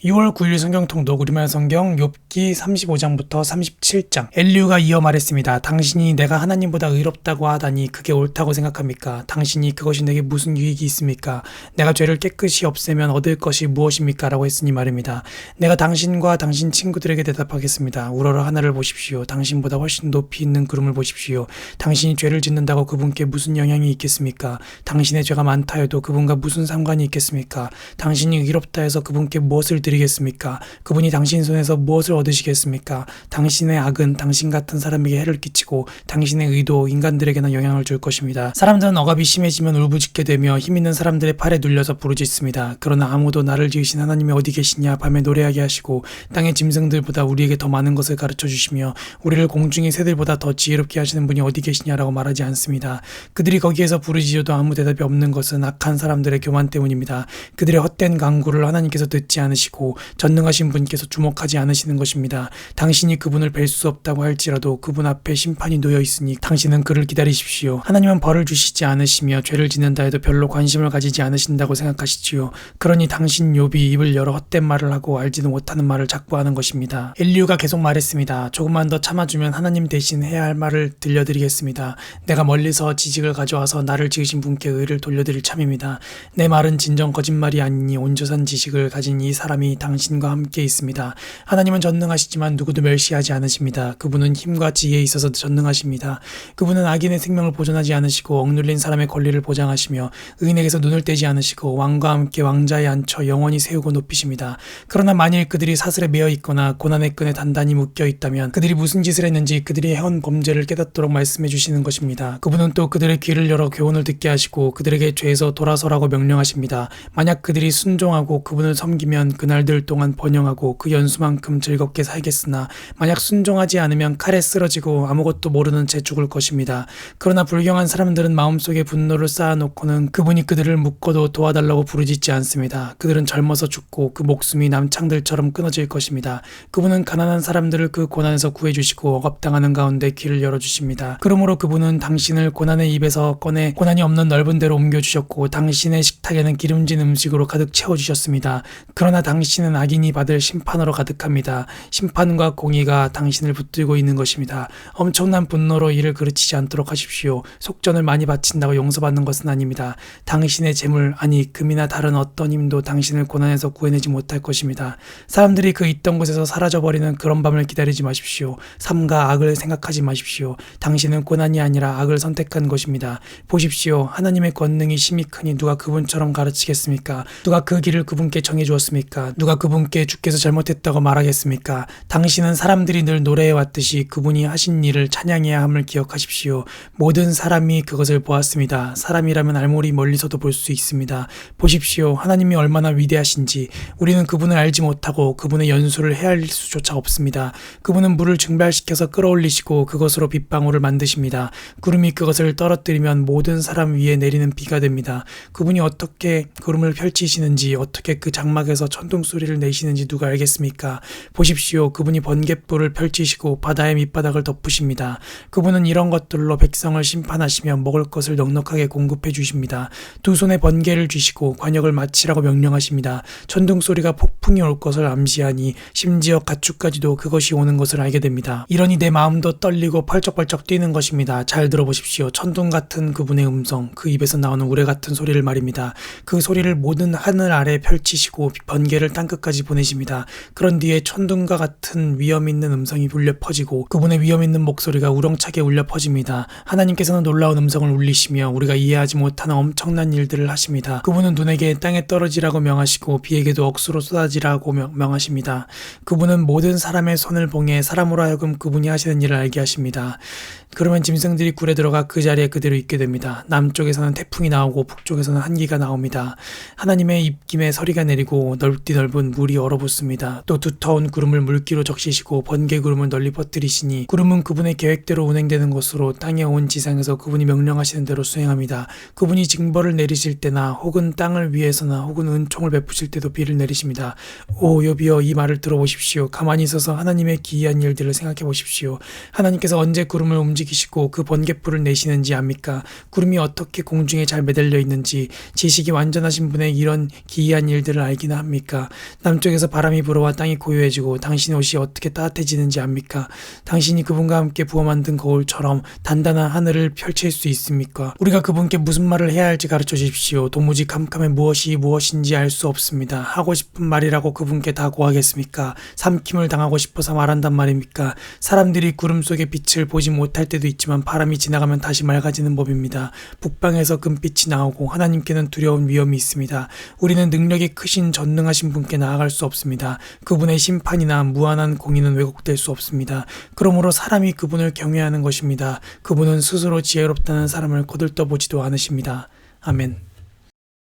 2월 9일 성경 통독 우리말 성경 욥기 35장부터 37장. 엘리후가 이어 말했습니다. 당신이 내가 하나님보다 의롭다고 하다니 그게 옳다고 생각합니까? 당신이 그것이 내게 무슨 유익이 있습니까? 내가 죄를 깨끗이 없애면 얻을 것이 무엇입니까? 라고 했으니 말입니다. 내가 당신과 당신 친구들에게 대답하겠습니다. 우러러 하늘을 보십시오. 당신보다 훨씬 높이 있는 구름을 보십시오. 당신이 죄를 짓는다고 그분께 무슨 영향이 있겠습니까? 당신의 죄가 많다 해도 그분과 무슨 상관이 있겠습니까? 당신이 의롭다 해서 그분께 무엇을 드리겠습니까? 그분이 당신 손에서 무엇을 얻으시겠습니까? 당신의 악은 당신 같은 사람에게 해를 끼치고 당신의 의도 인간들에게나 영향을 줄 것입니다. 사람들은 억압이 심해지면 울부짖게 되며 힘있는 사람들의 팔에 눌려서 부르짖습니다. 그러나 아무도 나를 지으신 하나님이 어디 계시냐 밤에 노래하게 하시고 땅의 짐승들보다 우리에게 더 많은 것을 가르쳐 주시며 우리를 공중의 새들보다 더 지혜롭게 하시는 분이 어디 계시냐라고 말하지 않습니다. 그들이 거기에서 부르짖어도 아무 대답이 없는 것은 악한 사람들의 교만 때문입니다. 그들의 헛된 강구를 하나님께서 듣지 않으시고 전능하신 분께서 주목하지 않으시는 것입니다. 당신이 그분을 뵐 수 없다고 할지라도 그분 앞에 심판이 놓여 있으니 당신은 그를 기다리십시오. 하나님은 벌을 주시지 않으시며 죄를 짓는다 해도 별로 관심을 가지지 않으신다고 생각하시지요. 그러니 당신 욥이 입을 열어 헛된 말을 하고 알지도 못하는 말을 자꾸 하는 것입니다. 엘리후가 계속 말했습니다. 조금만 더 참아주면 하나님 대신 해야 할 말을 들려드리겠습니다. 내가 멀리서 지식을 가져와서 나를 지으신 분께 의를 돌려드릴 참입니다. 내 말은 진정 거짓말이 아니니 온전한 지식을 가진 이 사람이 당신과 함께 있습니다. 하나님은 전능하시지만 누구도 멸시하지 않으십니다. 그분은 힘과 지혜에 있어서 전능하십니다. 그분은 악인의 생명을 보존하지 않으시고 억눌린 사람의 권리를 보장하시며 의인에게서 눈을 떼지 않으시고 왕과 함께 왕자에 앉혀 영원히 세우고 높이십니다. 그러나 만일 그들이 사슬에 매여 있거나 고난의 끈에 단단히 묶여 있다면 그들이 무슨 짓을 했는지 그들이 해온 범죄를 깨닫도록 말씀해 주시는 것입니다. 그분은 또 그들의 귀를 열어 교훈을 듣게 하시고 그들에게 죄에서 돌아서라고 명령하십니다. 만약 그들이 순종하고 그분을 섬기면 그날들 동안 번영하고 그 연수만큼 즐겁게 살겠으나 만약 순종하지 않으면 칼에 쓰러지고 아무것도 모르는 채 죽을 것입니다. 그러나 불경한 사람들은 마음속에 분노를 쌓아놓고는 그분이 그들을 묶어도 도와달라고 부르짖지 않습니다. 그들은 젊어서 죽고 그 목숨이 남창들처럼 끊어질 것입니다. 그분은 가난한 사람들을 그 고난에서 구해주시고 억압당하는 가운데 길을 열어주십니다. 그러므로 그분은 당신을 고난의 입에서 꺼내 고난이 없는 넓은 데로 옮겨주셨고 당신의 식탁에는 기름진 음식으로 가득 채워주셨습니다. 그러나 당신은 악인이 받을 심판으로 가득합니다. 심판과 공의가 당신을 붙들고 있는 것입니다. 엄청난 분노로 이를 그르치지 않도록 하십시오. 속전을 많이 바친다고 용서받는 것은 아닙니다. 당신의 재물 아니 금이나 다른 어떤 힘도 당신을 고난에서 구해내지 못할 것입니다. 사람들이 그 있던 곳에서 사라져버리는 그런 밤을 기다리지 마십시오. 삶과 악을 생각하지 마십시오. 당신은 고난이 아니라 악을 선택한 것입니다. 보십시오. 하나님의 권능이 심히 크니 누가 그분처럼 가르치겠습니까? 누가 그 길을 그분께 정해주었습니까? 누가 그분께 주께서 잘못했다고 말하겠습니까? 당신은 사람들이 늘 노래해왔듯이 그분이 하신 일을 찬양해야 함을 기억하십시오. 모든 사람이 그것을 보았습니다. 사람이라면 알몸이 멀리서도 볼 수 있습니다. 보십시오. 하나님이 얼마나 위대하신지. 우리는 그분을 알지 못하고 그분의 연수를 헤아릴 수조차 없습니다. 그분은 물을 증발시켜서 끌어올리시고 그것으로 빗방울을 만드십니다. 구름이 그것을 떨어뜨리면 모든 사람 위에 내리는 비가 됩니다. 그분이 어떻게 구름을 펼치시는지 어떻게 그 장막에서 천둥 소리를 내시는지 누가 알겠습니까? 보십시오. 그분이 번갯불을 펼치시고 바다의 밑바닥을 덮으십니다. 그분은 이런 것들로 백성을 심판하시며 먹을 것을 넉넉하게 공급해 주십니다. 두 손에 번개를 쥐시고 관역을 마치라고 명령하십니다. 천둥 소리가 폭풍이 올 것을 암시하니 심지어 가축까지도 그것이 오는 것을 알게 됩니다. 이러니 내 마음도 떨리고 펄쩍펄쩍 뛰는 것입니다. 잘 들어보십시오. 천둥 같은 그분의 음성, 그 입에서 나오는 우레 같은 소리를 말입니다. 그 소리를 모든 하늘 아래 펼치시고 번개를 땅끝까지 보내십니다. 그런 뒤에 천둥과 같은 위험 있는 음성이 울려 퍼지고 그분의 위험 있는 목소리가 우렁차게 울려 퍼집니다. 하나님께서는 놀라운 음성을 울리시며 우리가 이해하지 못하는 엄청난 일들을 하십니다. 그분은 눈에게 땅에 떨어지라고 명하시고 비에게도 억수로 쏟아지라고 명하십니다. 그분은 모든 사람의 손을 봉해 사람으로 하여금 그분이 하시는 일을 알게 하십니다. 그러면 짐승들이 굴에 들어가 그 자리에 그대로 있게 됩니다. 남쪽에서는 태풍이 나오고 북쪽에서는 한기가 나옵니다. 하나님의 입김에 서리가 내리고 넓디 넓은 물이 얼어붙습니다. 또 두터운 구름을 물기로 적시시고 번개 구름을 널리 퍼뜨리시니 구름은 그분의 계획대로 운행되는 것으로 땅에 온 지상에서 그분이 명령하시는 대로 수행합니다. 그분이 징벌을 내리실 때나 혹은 땅을 위해서나 혹은 은총을 베푸실 때도 비를 내리십니다. 오 욥이여 이 말을 들어보십시오. 가만히 있어서 하나님의 기이한 일들을 생각해 보십시오. 하나님께서 언제 구름을 움직이시고 그 번갯불을 내시는지 압니까? 구름이 어떻게 공중에 잘 매달려 있는지 지식이 완전하신 분의 이런 기이한 일들을 알기나 합니까? 남쪽에서 바람이 불어와 땅이 고요해지고 당신의 옷이 어떻게 따뜻해지는지 압니까? 당신이 그분과 함께 부어 만든 거울처럼 단단한 하늘을 펼칠 수 있습니까? 우리가 그분께 무슨 말을 해야 할지 가르쳐 주십시오. 도무지 캄캄해 무엇이 무엇인지 알 수 없습니다. 하고 싶은 말이라고 그분께 다 고하겠습니까? 삼킴을 당하고 싶어서 말한단 말입니까? 사람들이 구름 속의 빛을 보지 못할 때도 있지만 바람이 지나가면 다시 맑아지는 법입니다. 북방에서 금빛이 나오고 하나님께는 두려운 위험이 있습니다. 우리는 능력이 크신 전능하신 분께 나아갈 수 없습니다. 그분의 심판이나 무한한 공의는 왜곡될 수 없습니다. 그러므로 사람이 그분을 경외하는 것입니다. 그분은 스스로 지혜롭다는 사람을 거들떠보지도 않으십니다. 아멘.